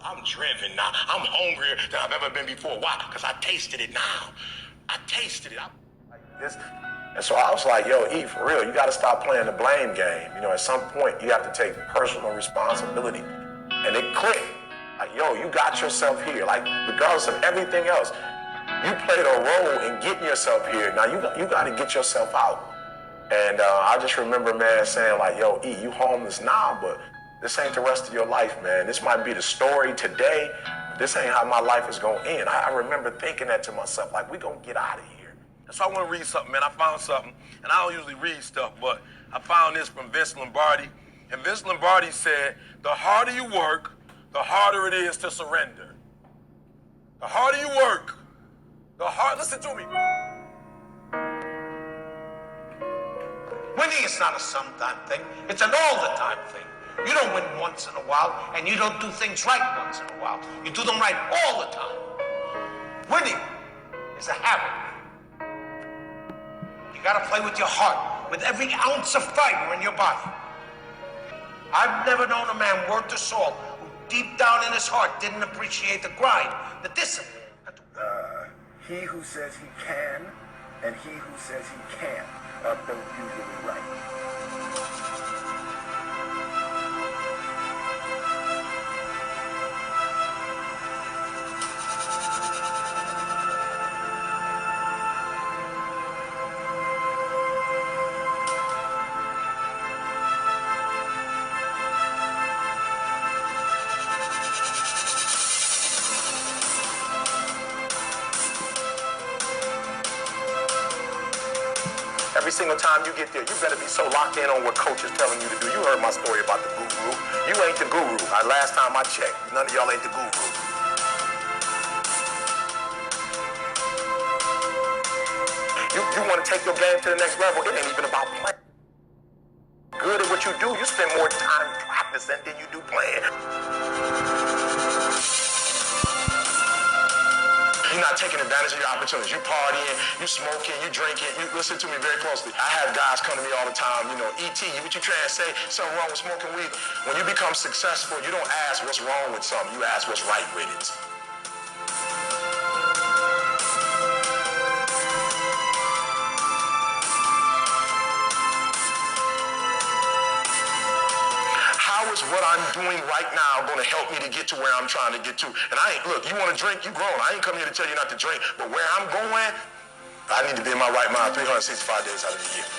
I'm driven now. I'm hungrier than I've ever been before. Why? Because I tasted it now. I tasted it. Like this. And so I was like, yo, E, for real, you got to stop playing the blame game. You know, at some point, you have to take personal responsibility. And it clicked. Like, yo, you got yourself here. Like, regardless of everything else, you played a role in getting yourself here. Now, you got to get yourself out. And I just remember, man, saying, like, yo, E, you homeless now, but this ain't the rest of your life, man. This might be the story today, but this ain't how my life is going to end. I remember thinking that to myself, like, we going to get out of here. And so I want to read something, man. I found something, and I don't usually read stuff, but I found this from Vince Lombardi. And Vince Lombardi said, the harder you work, the harder it is to surrender. The harder you work, listen to me. Winning is not a sometime thing, it's an all-the-time thing. You don't win once in a while, and you don't do things right once in a while. You do them right all the time. Winning is a habit. You gotta play with your heart, with every ounce of fiber in your body. I've never known a man worth the salt who deep down in his heart didn't appreciate the grind, the discipline. He who says he can and he who says he can't are both usually right. Every single time you get there, you better be so locked in on what coach is telling you to do. You heard my story about the guru. You ain't the guru. Last time I checked, none of y'all ain't the guru. You want to take your game to the next level, it ain't even about playing. Good at what you do, you spend more time practicing than you do playing. You're not taking advantage of your opportunities. You partying, you smoking, you drinking. You listen to me very closely. I have guys come to me all the time, you know, E.T., what you trying to say? Something wrong with smoking weed? When you become successful, you don't ask what's wrong with something. You ask what's right with it. How is what I'm doing right now going to help me to get to where I'm trying to get to? And look, you want to drink, you grown. I ain't come here to tell you not to drink, but where I'm going, I need to be in my right mind 365 days out of the year.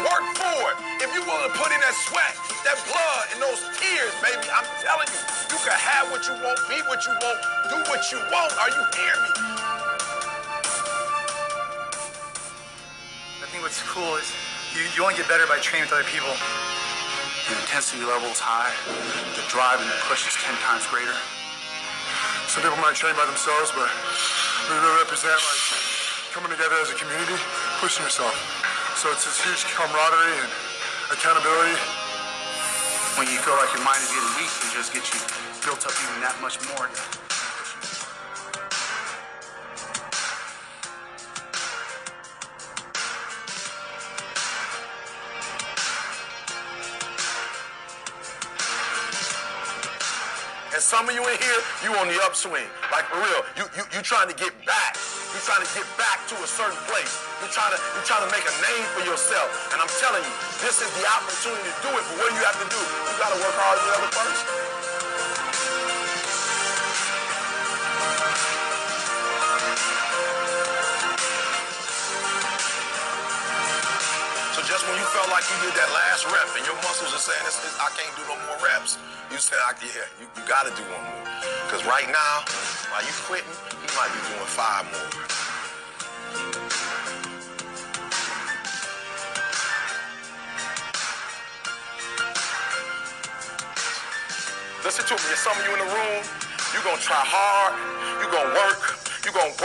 Work for it. If you're willing to put in that sweat, that blood, and those tears, baby, I'm telling you, you can have what you want, be what you want, do what you want. Are you hearing me? I think what's cool is you only get better by training with other people. The intensity level is high, the drive and the push is 10 times greater. Some people might train by themselves, but we really represent like coming together as a community, pushing yourself. So it's this huge camaraderie and accountability. When you feel like your mind is getting weak, it just gets you built up even that much more. And some of you in here, you on the upswing. Like for real, you trying to get back. You're trying to get back to a certain place. You're trying to make a name for yourself. And I'm telling you, this is the opportunity to do it. But what do you have to do? You got to work hard as another person. So just when you felt like you did that last rep and your muscles are saying, I can't do no more reps, you said, yeah, you got to do one more. Because right now, while you quitting, you might be doing 5 more. Listen to me, there's some of you in the room, you're going to try hard, you're going to work, and you're going to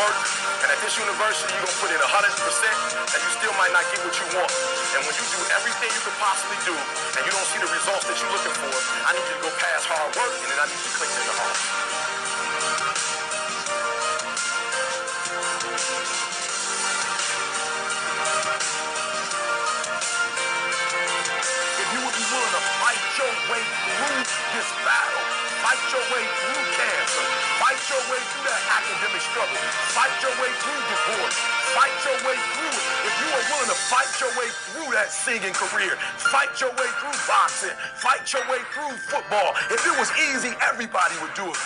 work. And at this university, you're going to put in 100%, and you still might not get what you want. And when you do everything you could possibly do, and you don't see the results that you're looking for, I need you to go past hard work, and then I need you to click in the heart. your way through cancer. Fight your way through that academic struggle. Fight your way through divorce. Fight your way through it. If you are willing to fight your way through that singing career, fight your way through boxing, fight your way through football. If it was easy, everybody would do it.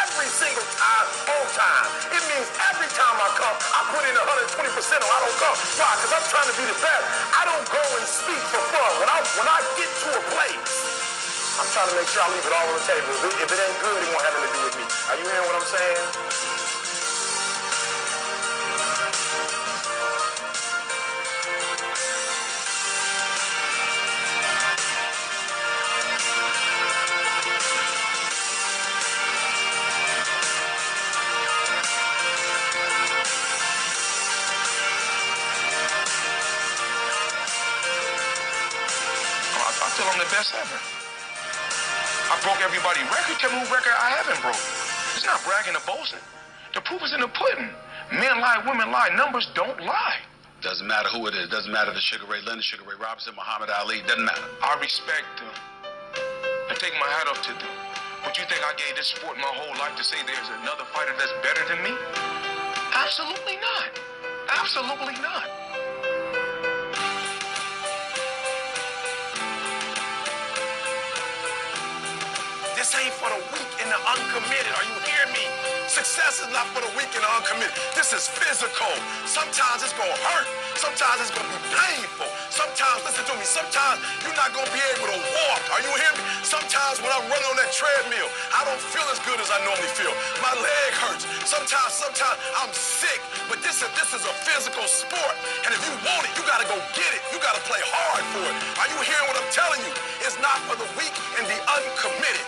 Every single time, on time. It means every time I come, I put in 120% or I don't come. Why? Because I'm trying to be the best. I don't go and speak for fun. When I get to a place, I'm trying to make sure I leave it all on the table. If it ain't good, it won't have anything to do with me. Are you hearing what I'm saying? I'm the best ever. I broke everybody's record. Tell me who record I haven't broke. It's not bragging or boasting. The proof is in the pudding. Men lie, women lie. Numbers don't lie. Doesn't matter who it is. Doesn't matter if it's Sugar Ray Leonard, Sugar Ray Robinson, Muhammad Ali. Doesn't matter. I respect them. I take my hat off to them. But you think I gave this sport my whole life to say there's another fighter that's better than me? Absolutely not. Absolutely not. This ain't for the weak and the uncommitted. Are you hearing me? Success is not for the weak and the uncommitted. This is physical. Sometimes it's gonna hurt. Sometimes it's gonna be painful. Sometimes, listen to me, sometimes you're not gonna be able to walk. Are you hearing me? Sometimes when I'm running on that treadmill, I don't feel as good as I normally feel. My leg hurts. Sometimes I'm sick. But this is a physical sport. And if you want it, you gotta go get it. You gotta play hard for it. Are you hearing what I'm telling you? It's not for the weak and the uncommitted.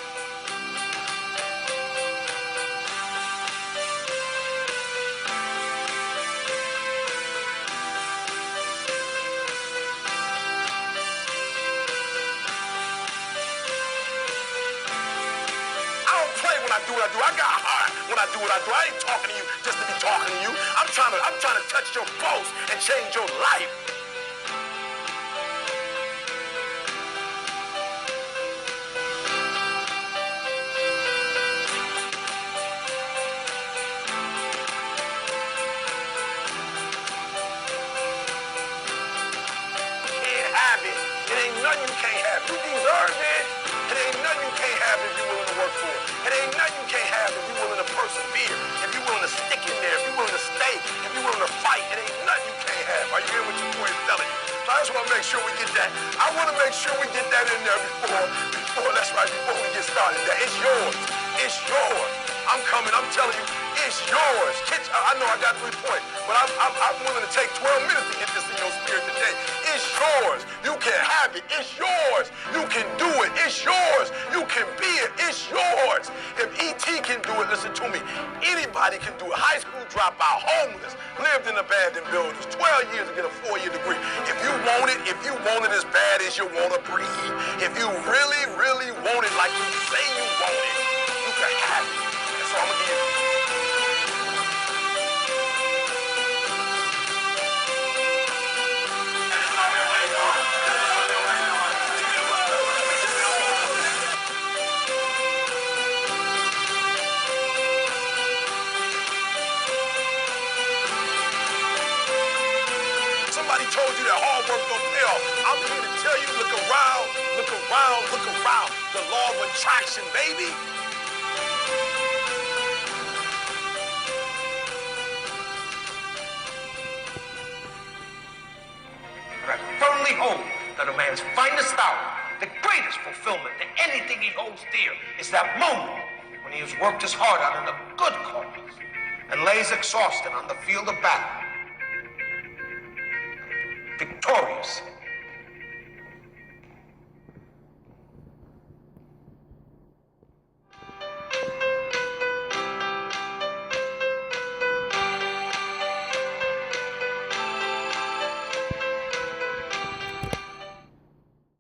When I do what I do, I got heart when I do what I do. I ain't talking to you just to be talking to you. I'm trying to touch your pulse and change your life. You can't have it. It ain't nothing you can't have. You deserve it. It ain't nothing you can't have if you're willing to work for it. It ain't nothing you can't have if you're willing to persevere, if you're willing to stick in there, if you're willing to stay, if you're willing to fight. It ain't nothing you can't have. Are you hearing what your boy is telling you? So I just want to make sure we get that. I want to make sure we get that in there before we get started. That it's yours. It's yours. I'm coming. I'm telling you, it's yours. I know I got 3 points, but I'm willing to take 12 minutes to get this in your spirit today. It's yours. You can have it. It's yours. You can do it. It's yours. You can be it. It's yours. If E.T. can do it, listen to me, anybody can do it. High school dropout, homeless, lived in abandoned buildings, 12 years to get a 4-year degree. If you want it as bad as you want to breathe, if you really, really want it like you say you want it, you can have it. That's all I'm going to give you. Somebody told you that hard work don't pay off. I'm here to tell you, look around, look around, look around. The law of attraction, baby. But I firmly hold that a man's finest hour, the greatest fulfillment to anything he holds dear, is that moment when he has worked his heart out in a good cause and lays exhausted on the field of battle, victorious